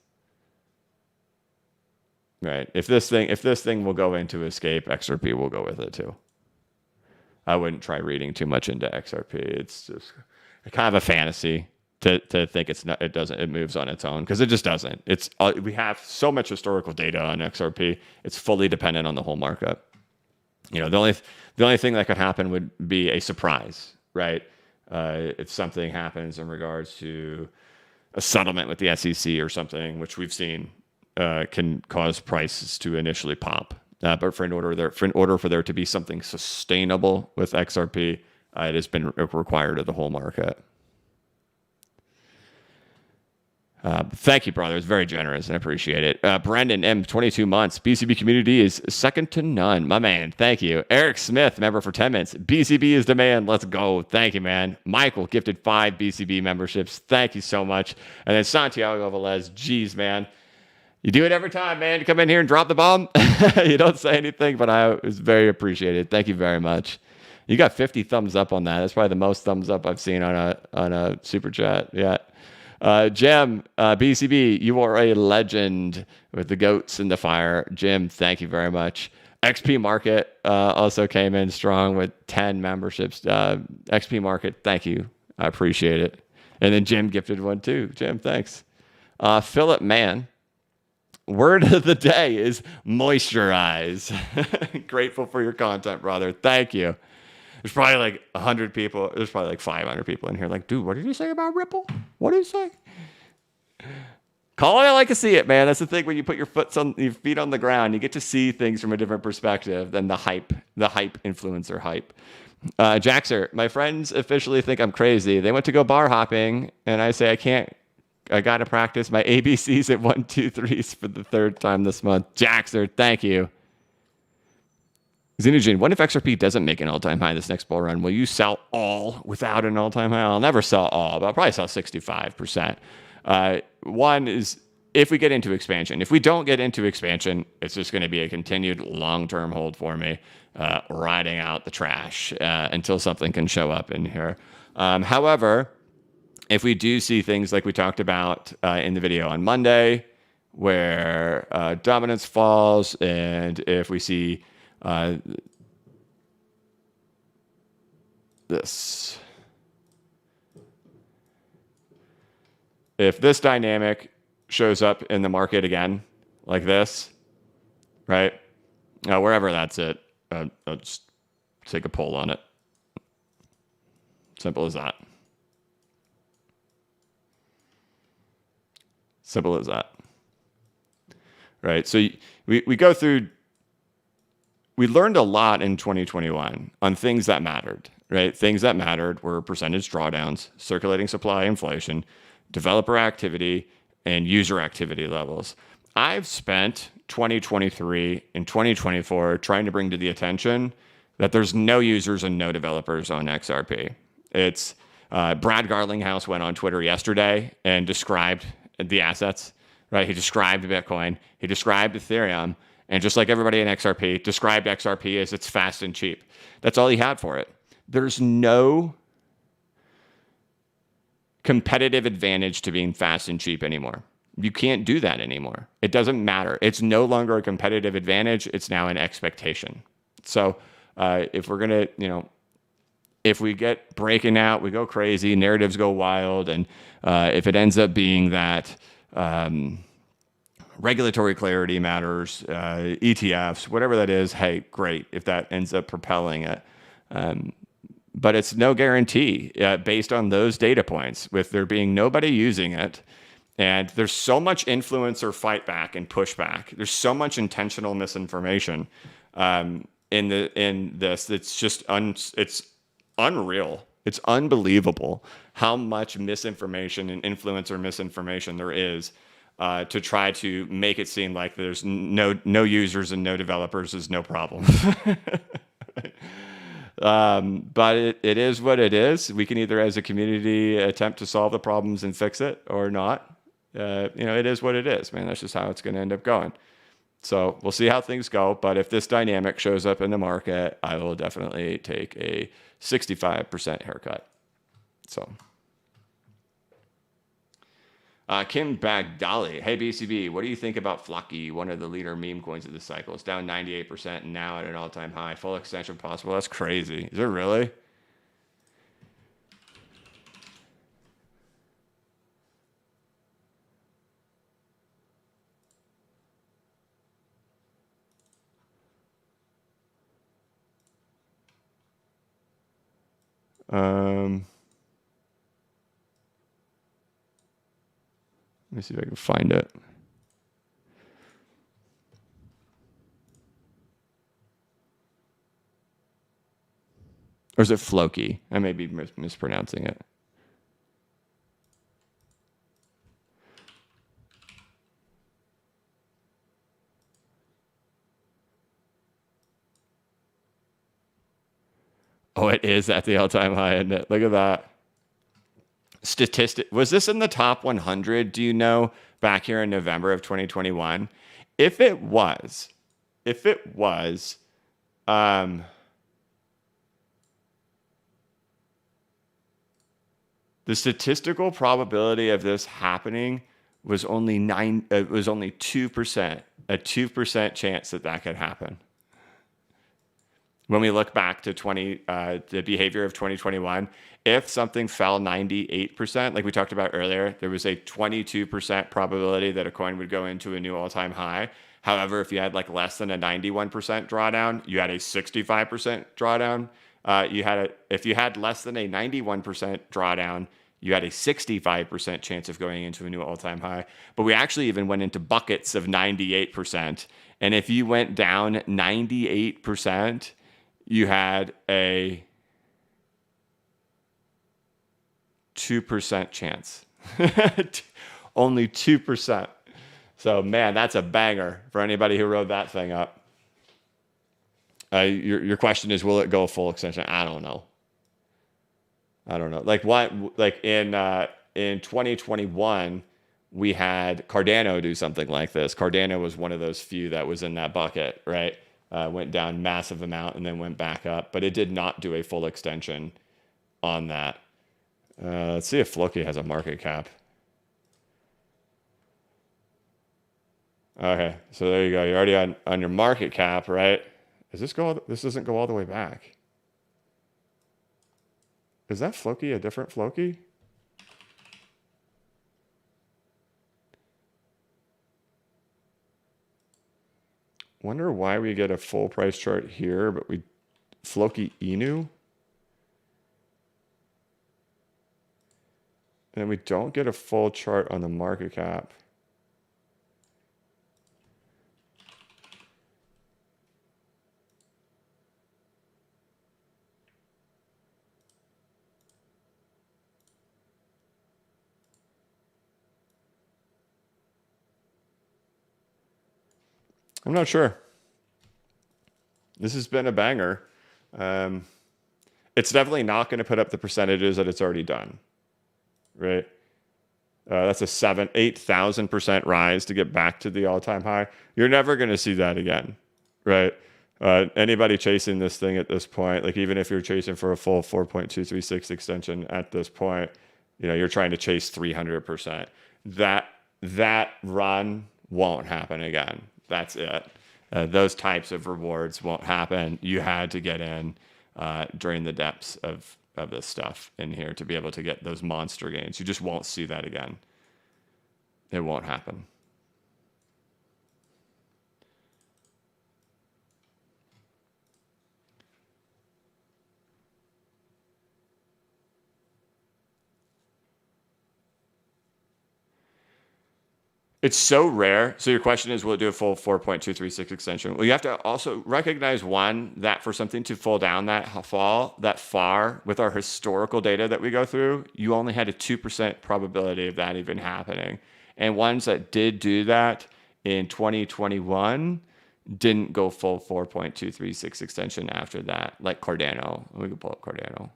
Right. If this thing will go into escape, XRP will go with it too. I wouldn't try reading too much into XRP. It's just kind of a fantasy to think it moves on its own, because it just doesn't. We have so much historical data on XRP. It's fully dependent on the whole market. You know, the only thing that could happen would be a surprise, right? If something happens in regards to a settlement with the SEC or something, which we've seen can cause prices to initially pop. But in order for there to be something sustainable with XRP, it has been required of the whole market. Thank you, brother. It's very generous and I appreciate it. Brendan M, 22 months. BCB community is second to none. My man, thank you. Eric Smith, member for 10 minutes. BCB is demand. Let's go. Thank you, man. Michael gifted 5 BCB memberships. Thank you so much. And then Santiago Velez, geez, man. You do it every time, man. You come in here and drop the bomb. You don't say anything, but I was very appreciated. Thank you very much. You got 50 thumbs up on that. That's probably the most thumbs up I've seen on a super chat yet. Jim, BCB, you are a legend with the goats in the fire. Jim, thank you very much. XP Market also came in strong with 10 memberships. XP Market, thank you. I appreciate it. And then Jim gifted one too. Jim, thanks. Philip Mann, word of the day is moisturize. Grateful for your content, brother. Thank you. There's probably like 100 people. There's probably like 500 people in here like, dude, what did you say about Ripple? What did you say? Call it like I see it, man. That's the thing when you put your feet on the ground, you get to see things from a different perspective than the hype influencer hype. Jaxer, my friends officially think I'm crazy. They went to go bar hopping, and I say I got to practice my ABCs at 1, 2, 3s for the 3rd time this month. Jaxer, thank you. ZimoNitrome, what if XRP doesn't make an all-time high this next bull run? Will you sell all without an all-time high? I'll never sell all, but I'll probably sell 65%. One is if we get into expansion. If we don't get into expansion, it's just going to be a continued long-term hold for me, riding out the trash until something can show up in here. However, if we do see things like we talked about in the video on Monday, where dominance falls, and if we see this. If this dynamic shows up in the market again, like this, right? Wherever that's it, I'll just take a poll on it. Simple as that. Simple as that. Right? So we go through. We learned a lot in 2021 on things that mattered, right? Things that mattered were percentage drawdowns, circulating supply inflation, developer activity, and user activity levels. I've spent 2023 and 2024 trying to bring to the attention that there's no users and no developers on XRP. It's Brad Garlinghouse went on Twitter yesterday and described the assets, right? He described Bitcoin, he described Ethereum, and just like everybody in XRP, described XRP as it's fast and cheap. That's all he had for it. There's no competitive advantage to being fast and cheap anymore. You can't do that anymore. It doesn't matter. It's no longer a competitive advantage. It's now an expectation. So if we're going to, if we get breaking out, we go crazy, narratives go wild, and if it ends up being that regulatory clarity matters, ETFs, whatever that is, hey, great, if that ends up propelling it. But it's no guarantee based on those data points, with there being nobody using it. And there's so much influencer fight back and pushback. There's so much intentional misinformation in this. It's just it's unreal. It's unbelievable how much misinformation and influencer misinformation there is to try to make it seem like there's no users and no developers is no problem. But it is what it is. We can either, as a community, attempt to solve the problems and fix it, or not. It is what it is, man. That's just how it's going to end up going. So we'll see how things go. But if this dynamic shows up in the market, I will definitely take a 65% haircut. So. Kim Bagdali, hey BCB, what do you think about Flocky, one of the leader meme coins of this cycle? It's down 98% and now at an all-time high. Full extension possible. That's crazy. Is it really? Let me see if I can find it. Or is it Floki? I may be mispronouncing it. Oh, it is at the all-time high, isn't it? Look at that. Statistic. Was this in the top 100, do you know, back here in November of 2021? If it was, the statistical probability of this happening was only 2%, a 2% chance that that could happen. When we look back to the behavior of 2021, if something fell 98%, like we talked about earlier, there was a 22% probability that a coin would go into a new all-time high. However, if you had like less than a 91% drawdown, you had a 65% drawdown. If you had less than a 91% drawdown, you had a 65% chance of going into a new all-time high. But we actually even went into buckets of 98%. And if you went down 98%, you had a 2% chance. Only 2%. So, man, that's a banger for anybody who rode that thing up. Your question is, will it go full extension? I don't know. Like what? Like in 2021, we had Cardano do something like this. Cardano was one of those few that was in that bucket, right? Went down massive amount and then went back up, but it did not do a full extension on that. Let's see if Floki has a market cap. Okay, so there you go. You're already on your market cap, right? This doesn't go all the way back. Is that Floki a different Floki? Wonder why we get a full price chart here, but Floki Inu. And we don't get a full chart on the market cap. I'm not sure. This has been a banger. It's definitely not going to put up the percentages that it's already done, right? That's a 8,000% rise to get back to the all-time high. You're never going to see that again, right? Anybody chasing this thing at this point, like even if you're chasing for a full 4.236 extension at this point, you're trying to chase 300%. That run won't happen again. That's it. Those types of rewards won't happen. You had to get in during the depths of this stuff in here to be able to get those monster gains. You just won't see that again. It won't happen. It's so rare. So your question is, will it do a full 4.236 extension? Well, you have to also recognize, one, that for something to fall down that far with our historical data that we go through, you only had a 2% probability of that even happening. And ones that did do that in 2021 didn't go full 4.236 extension after that, like Cardano. We can pull up Cardano.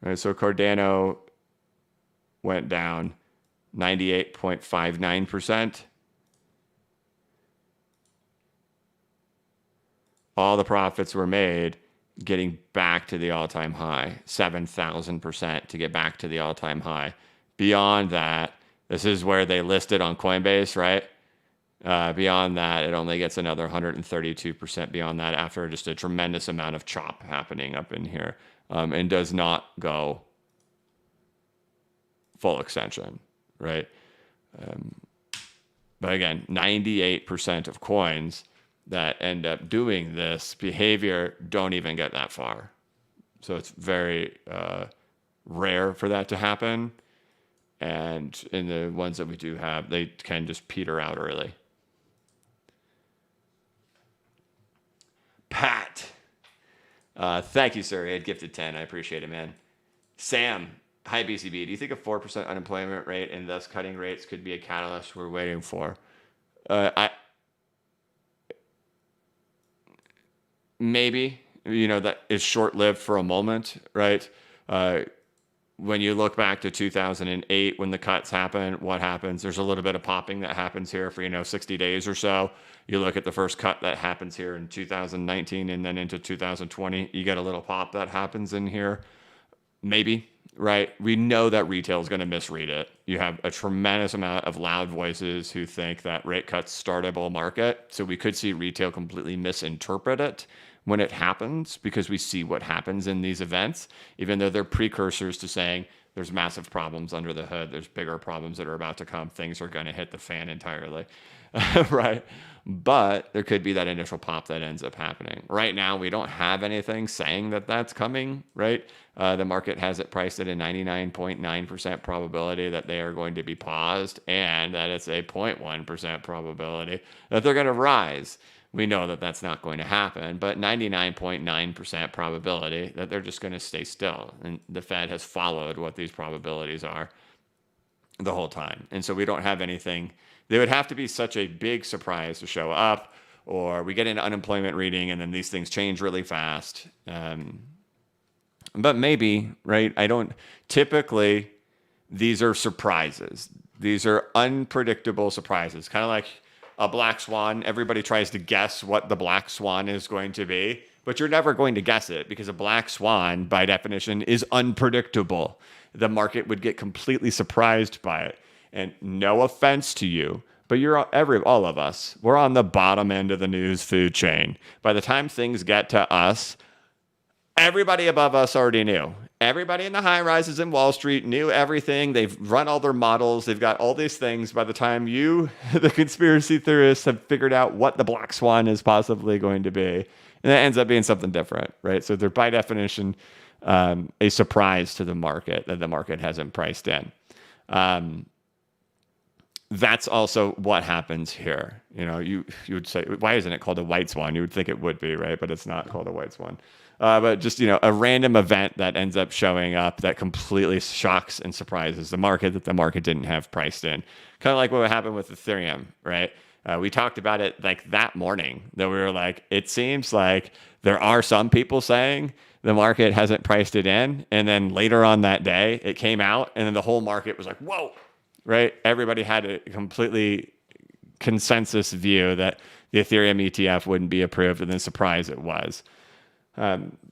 All right, so Cardano went down 98.59%. All the profits were made getting back to the all-time high, 7,000% to get back to the all-time high. Beyond that, this is where they listed on Coinbase, right? Beyond that, it only gets another 132% beyond that after just a tremendous amount of chop happening up in here. And does not go full extension, right? But again, 98% of coins that end up doing this behavior don't even get that far. So it's very rare for that to happen. And in the ones that we do have, they can just peter out early. Pat. Thank you, sir. He had gifted 10. I appreciate it, man. Sam. Hi, BCB. Do you think a 4% unemployment rate and thus cutting rates could be a catalyst we're waiting for? Maybe. That is short-lived for a moment, right? When you look back to 2008, when the cuts happen, what happens? There's a little bit of popping that happens here for, 60 days or so. You look at the first cut that happens here in 2019 and then into 2020, you get a little pop that happens in here. Maybe, right? We know that retail is going to misread it. You have a tremendous amount of loud voices who think that rate cuts start a bull market. So we could see retail completely misinterpret it when it happens, because we see what happens in these events, even though they're precursors to saying there's massive problems under the hood, there's bigger problems that are about to come, things are going to hit the fan entirely, right? But there could be that initial pop that ends up happening. Right now, we don't have anything saying that that's coming, right? The market has it priced at a 99.9% probability that they are going to be paused, and that it's a 0.1% probability that they're going to rise. We know that that's not going to happen, but 99.9% probability that they're just going to stay still. And the Fed has followed what these probabilities are the whole time. And so we don't have anything. They would have to be such a big surprise to show up, or we get an unemployment reading and then these things change really fast. But maybe, right? Typically, these are surprises. These are unpredictable surprises, kind of like a black swan. Everybody tries to guess what the black swan is going to be, but you're never going to guess it, because a black swan, by definition, is unpredictable. The market would get completely surprised by it. And no offense to you, but all of us, we're on the bottom end of the news food chain. By the time things get to us, everybody above us already knew. Everybody in the high rises in Wall Street knew everything. They've run all their models. They've got all these things. By the time you, the conspiracy theorists, have figured out what the black swan is possibly going to be, and that ends up being something different, right? So they're by definition a surprise to the market that the market hasn't priced in. That's also what happens here. You would say, why isn't it called a white swan? You would think it would be, right? But it's not called a white swan. But just, a random event that ends up showing up that completely shocks and surprises the market that the market didn't have priced in. Kind of like what happened with Ethereum, right? We talked about it like that morning, that we were like, it seems like there are some people saying the market hasn't priced it in. And then later on that day, it came out and then the whole market was like, whoa, right? Everybody had a completely consensus view that the Ethereum ETF wouldn't be approved, and then surprise it was.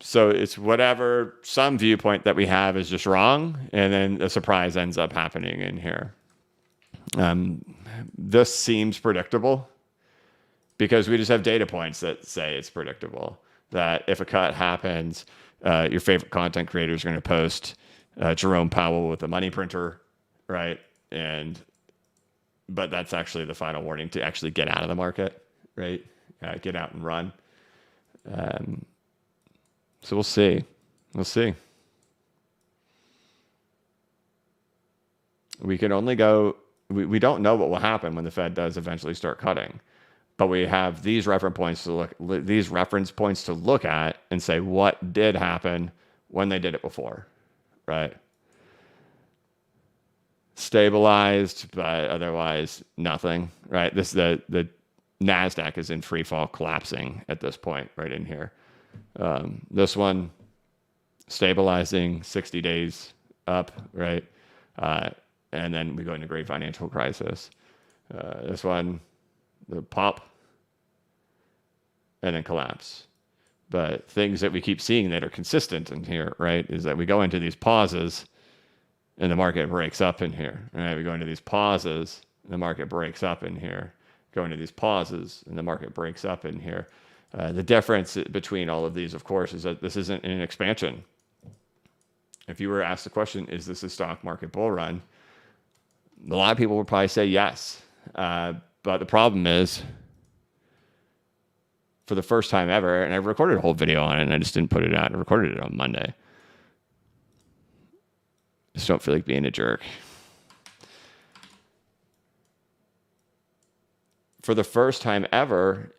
So it's whatever some viewpoint that we have is just wrong, and then a surprise ends up happening in here. This seems predictable because we just have data points that say it's predictable, that if a cut happens, your favorite content creator is going to post Jerome Powell with a money printer, right? But that's actually the final warning to actually get out of the market, right? Get out and run. So we'll see. We'll see. We can only go. We don't know what will happen when the Fed does eventually start cutting, but we have these reference points to look at and say what did happen when they did it before, right? Stabilized, but otherwise nothing, right? The NASDAQ is in free fall, collapsing at this point, right in here. This one stabilizing 60 days up, right? And then we go into great financial crisis. This one, the pop, and then collapse. But things that we keep seeing that are consistent in here, right, is that we go into these pauses and the market breaks up in here, right? We go into these pauses and the market breaks up in here. Go into these pauses and the market breaks up in here. The difference between all of these, of course, is that this isn't an expansion. If you were asked the question, is this a stock market bull run? A lot of people would probably say yes. But the problem is, for the first time ever, and I recorded a whole video on it and I just didn't put it out. I recorded it on Monday. Just don't feel like being a jerk. For the first time ever,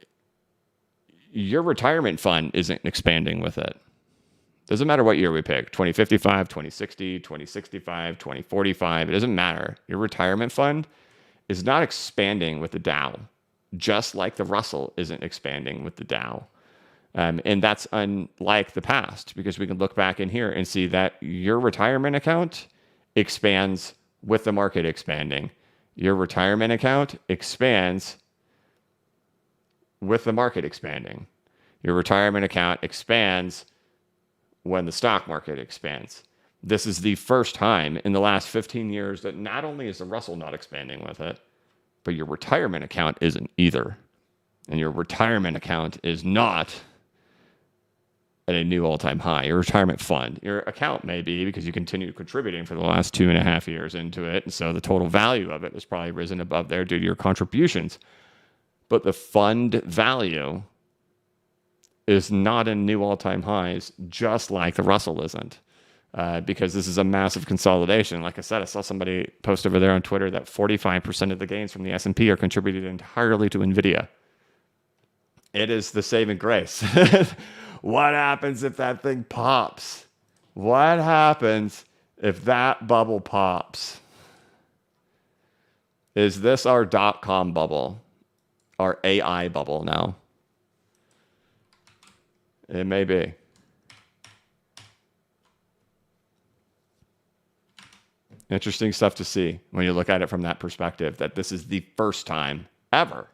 your retirement fund isn't expanding with it. Doesn't matter what year we pick, 2055, 2060, 2065, 2045, it doesn't matter. Your retirement fund is not expanding with the Dow, just like the Russell isn't expanding with the Dow. And that's unlike the past, because we can look back in here and see that your retirement account expands with the market expanding. Your retirement account expands with the market expanding. Your retirement account expands when the stock market expands. This is the first time in the last 15 years that not only is the Russell not expanding with it, but your retirement account isn't either. And your retirement account is not at a new all-time high. Your retirement fund, your account may be, because you continue contributing for the last 2.5 years into it, and so the total value of it has probably risen above there due to your contributions. But the fund value is not in new all-time highs, just like the Russell isn't, because this is a massive consolidation. Like I said, I saw somebody post over there on Twitter that 45% of the gains from the S&P are contributed entirely to NVIDIA. It is the saving grace. What happens if that thing pops? What happens if that bubble pops? Is this our .com bubble? Our AI bubble now? It may be. Interesting stuff to see when you look at it from that perspective, that this is the first time ever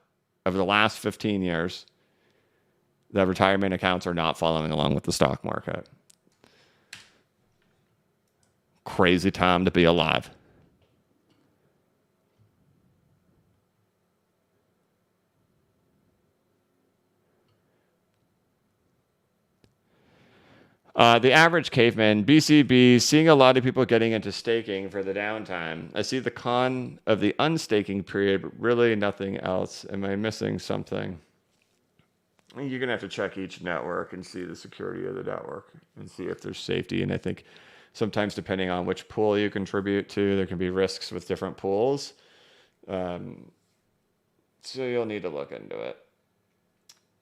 over the last 15 years that retirement accounts are not following along with the stock market. Crazy time to be alive. The average caveman, BCB, seeing a lot of people getting into staking for the downtime. I see the con of the unstaking period, but really nothing else. Am I missing something? You're going to have to check each network and see the security of the network and see if there's safety. And I think sometimes depending on which pool you contribute to, there can be risks with different pools. So you'll need to look into it.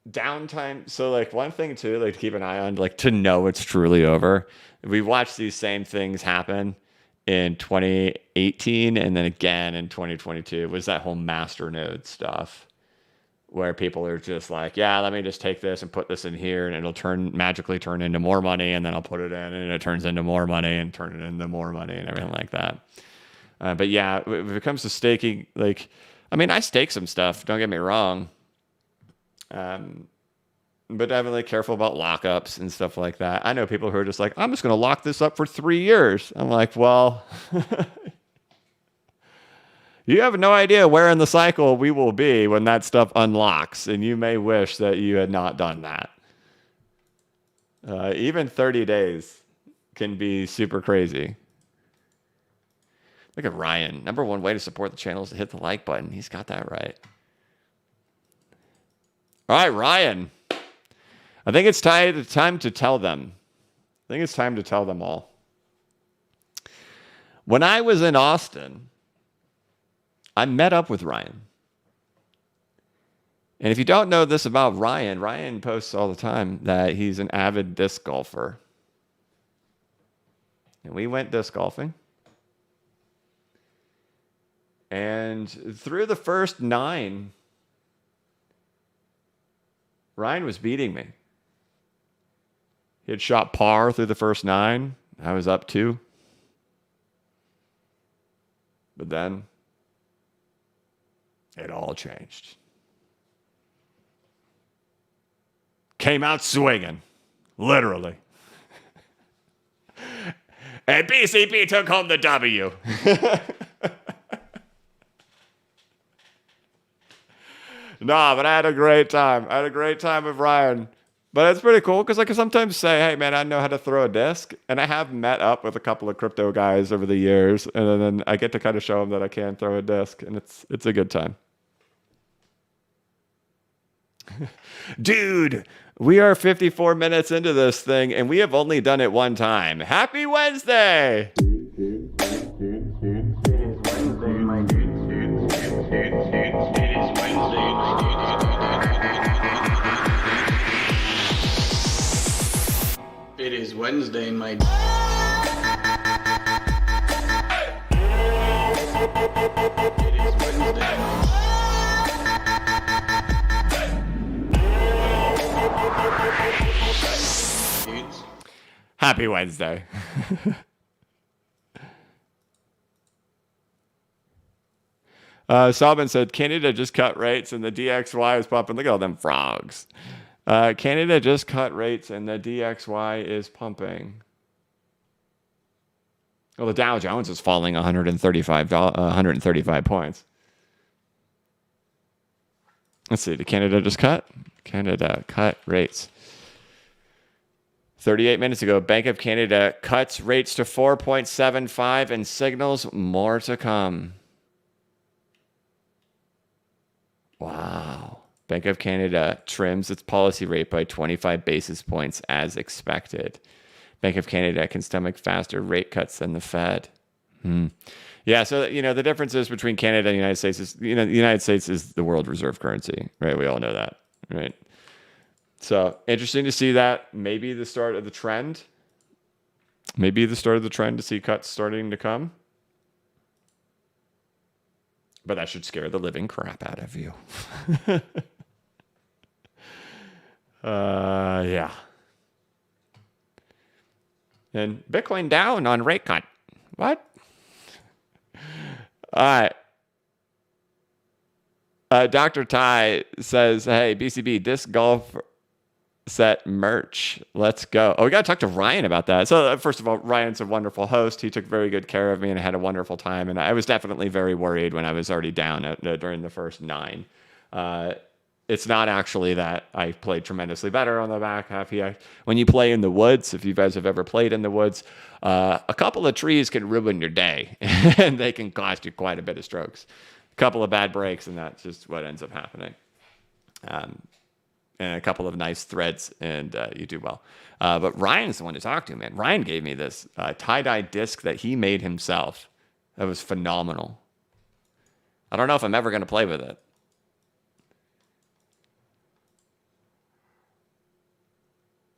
Downtime. So like one thing too, like to keep an eye on, like to know it's truly over. We watched these same things happen in 2018 and then again in 2022 was that whole masternode stuff where people are just like, yeah, let me just take this and put this in here and it'll magically turn into more money, and then I'll put it in and it turns into more money and turn it into more money and everything like that. But yeah, if it comes to staking, like, I mean, I stake some stuff, don't get me wrong. But definitely careful about lockups and stuff like that. I know people who are just like, I'm just going to lock this up for 3 years. I'm like, well, you have no idea where in the cycle we will be when that stuff unlocks, and you may wish that you had not done that. Even 30 days can be super crazy. Look at Ryan. Number one way to support the channel is to hit the like button. He's got that right. All right, Ryan. I think it's time to tell them. I think it's time to tell them all. When I was in Austin, I met up with Ryan. And if you don't know this about Ryan, Ryan posts all the time that he's an avid disc golfer. And we went disc golfing. And through the first 9, Ryan was beating me. He had shot par through the first 9. I was up 2. But then it all changed. Came out swinging, literally. And BCP took home the W. Nah, but I had a great time. I had a great time with Ryan. But it's pretty cool because I can sometimes say, hey, man, I know how to throw a disc. And I have met up with a couple of crypto guys over the years. And then I get to kind of show them that I can throw a disc. And it's a good time. Dude, we are 54 minutes into this thing, and we have only done it one time. Happy Wednesday! It is Wednesday, my dude. It is Wednesday. Dudes. Happy Wednesday. Salman said, Canada just cut rates and the DXY is pumping. Look at all them frogs. Canada just cut rates and the DXY is pumping. Well, the Dow Jones is falling 135 points. Let's see. Did Canada just cut? Canada cut rates. 38 minutes ago, Bank of Canada cuts rates to 4.75 and signals more to come. Wow. Bank of Canada trims its policy rate by 25 basis points as expected. Bank of Canada can stomach faster rate cuts than the Fed. Yeah, so, the differences between Canada and the United States is, the United States is the world reserve currency, right? We all know that, right? So interesting to see that. Maybe the start of the trend. Maybe the start of the trend to see cuts starting to come. But that should scare the living crap out of you. Yeah. And Bitcoin down on rate cut. What? All right. Dr. Ty says, hey, BCB, disc golf set merch. Let's go. Oh, we got to talk to Ryan about that. So first of all, Ryan's a wonderful host. He took very good care of me and I had a wonderful time. And I was definitely very worried when I was already down during the first 9. It's not actually that I played tremendously better on the back half here. When you play in the woods, if you guys have ever played in the woods, a couple of trees can ruin your day and they can cost you quite a bit of strokes. A couple of bad breaks and that's just what ends up happening. And a couple of nice threads and you do well. But Ryan's the one to talk to, man. Ryan gave me this tie-dye disc that he made himself. That was phenomenal. I don't know if I'm ever going to play with it.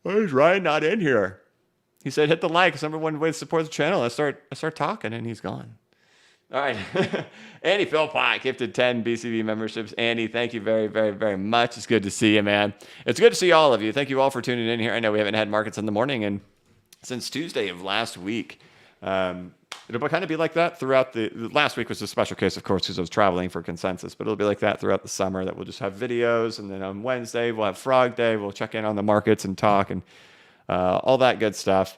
Why is Ryan not in here? He said, hit the like. It's number one way to support the channel. I start talking and he's gone. All right. Andy Philpott gifted 10 BCB memberships. Andy, thank you very, very, very much. It's good to see you, man. It's good to see all of you. Thank you all for tuning in here. I know we haven't had markets in the morning and since Tuesday of last week. It'll kind of be like that throughout the last week was a special case, of course, because I was traveling for consensus, but it'll be like that throughout the summer that we'll just have videos. And then on Wednesday, we'll have Frog Day. We'll check in on the markets and talk and all that good stuff.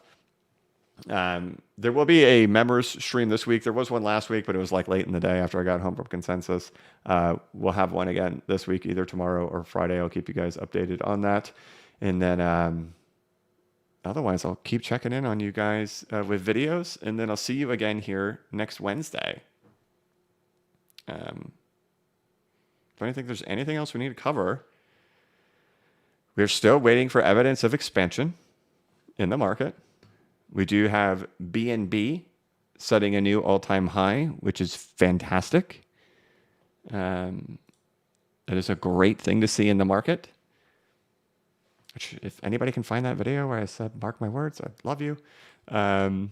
There will be a members stream this week. There was one last week, but it was like late in the day after I got home from consensus. We'll have one again this week, either tomorrow or Friday. I'll keep you guys updated on that. And then otherwise, I'll keep checking in on you guys with videos, and then I'll see you again here next Wednesday. Don't think there's anything else we need to cover. We're still waiting for evidence of expansion in the market. We do have BNB setting a new all-time high, which is fantastic. That is a great thing to see in the market. Which, if anybody can find that video where I said, mark my words, I love you. And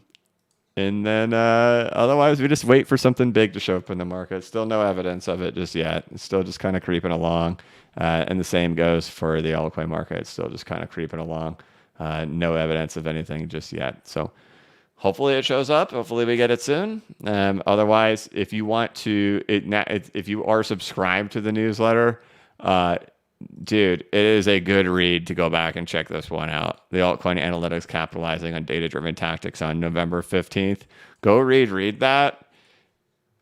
then otherwise, we just wait for something big to show up in the market. Still no evidence of it just yet. It's still just kind of creeping along. And the same goes for the altcoin market. It's still just kind of creeping along. No evidence of anything just yet. So hopefully it shows up. Hopefully we get it soon. Otherwise, if you want to, if you are subscribed to the newsletter, dude, it is a good read to go back and check this one out. The Altcoin Analytics Capitalizing on Data-Driven Tactics on November 15th. Go read that.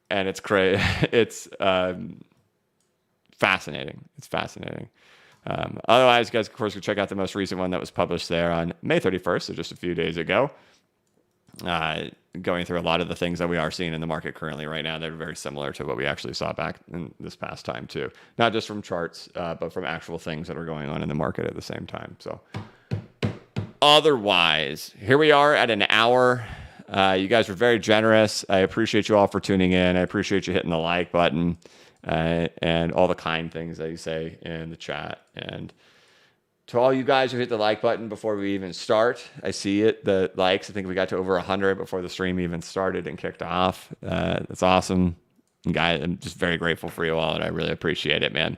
And it's crazy. It's fascinating. It's fascinating. Otherwise, you guys, of course, can check out the most recent one that was published there on May 31st, so just a few days ago. Going through a lot of the things that we are seeing in the market currently right now. They're very similar to what we actually saw back in this past time too. Not just from charts, but from actual things that are going on in the market at the same time. So otherwise, here we are at an hour. You guys were very generous. I appreciate you all for tuning in. I appreciate you hitting the like button and all the kind things that you say in the chat. And to all you guys who hit the like button before we even start, I see it, the likes. I think we got to over 100 before the stream even started and kicked off. That's awesome. And guys, I'm just very grateful for you all, and I really appreciate it, man.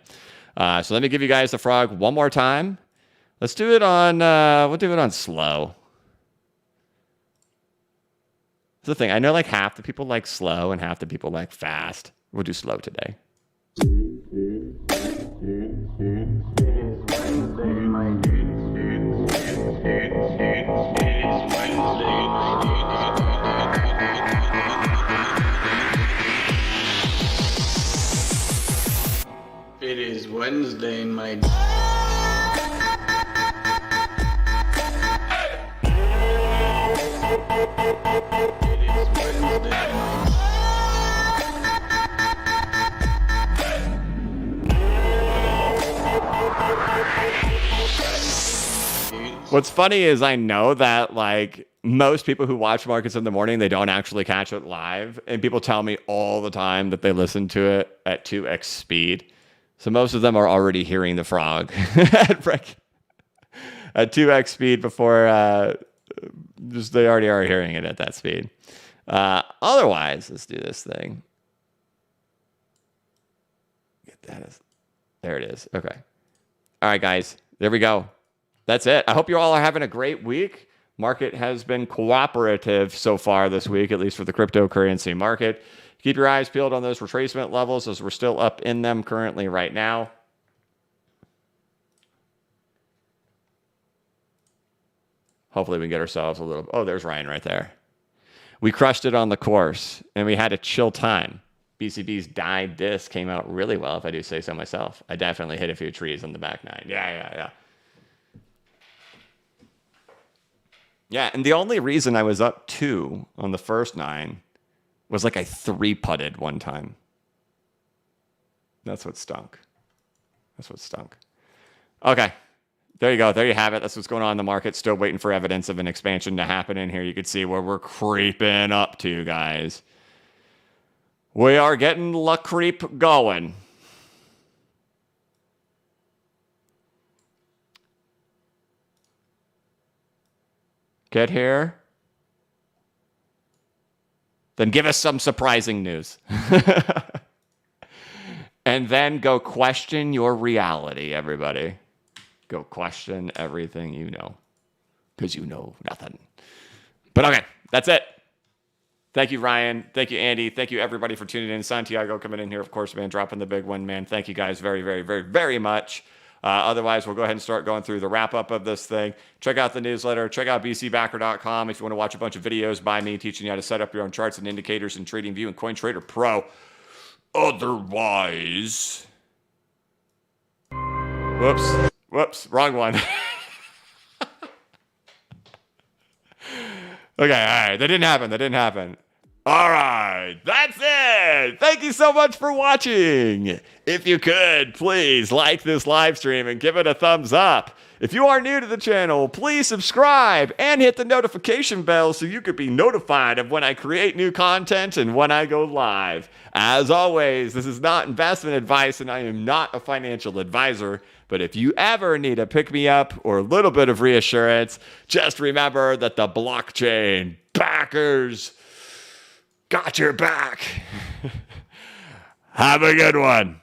So let me give you guys the frog one more time. Let's do it on, we'll do it on slow. That's the thing. I know like half the people like slow and half the people like fast. We'll do slow today. It is Wednesday, my dude. It is Wednesday, What's funny is I know that like most people who watch markets in the morning, they don't actually catch it live. And people tell me all the time that they listen to it at 2x speed. So most of them are already hearing the frog at 2x speed before just they already are hearing it at that speed. Otherwise, let's do this thing. Get that. There it is. Okay. All right, guys. There we go. That's it. I hope you all are having a great week. Market has been cooperative so far this week, at least for the cryptocurrency market. Keep your eyes peeled on those retracement levels as we're still up in them currently right now. Hopefully we can get ourselves a little... Oh, there's Ryan right there. We crushed it on the course, and we had a chill time. BCB's died disc came out really well, if I do say so myself. I definitely hit a few trees on the back nine. Yeah. Yeah, and the only reason I was up 2 on the first 9 was like I 3-putted one time. That's what stunk. Okay. There you go. There you have it. That's what's going on in the market. Still waiting for evidence of an expansion to happen in here. You can see where we're creeping up to, guys. We are getting the creep going. Get here. Then give us some surprising news. And then go question your reality, everybody. Go question everything you know. Because you know nothing. But okay, that's it. Thank you, Ryan. Thank you, Andy. Thank you, everybody, for tuning in. Santiago coming in here, of course, man, dropping the big one, man. Thank you guys very, very, very, very much. Otherwise, we'll go ahead and start going through the wrap-up of this thing. Check out the newsletter. Check out bcbacker.com if you want to watch a bunch of videos by me teaching you how to set up your own charts and indicators in TradingView and CoinTrader Pro. Otherwise... Whoops, wrong one. Okay, all right, that didn't happen. All right, that's it. Thank you so much for watching. If you could, please like this live stream and give it a thumbs up. If you are new to the channel, please subscribe and hit the notification bell so you could be notified of when I create new content and when I go live. As always, this is not investment advice and I am not a financial advisor. But if you ever need a pick-me-up or a little bit of reassurance, just remember that the blockchain backers got your back. Have a good one.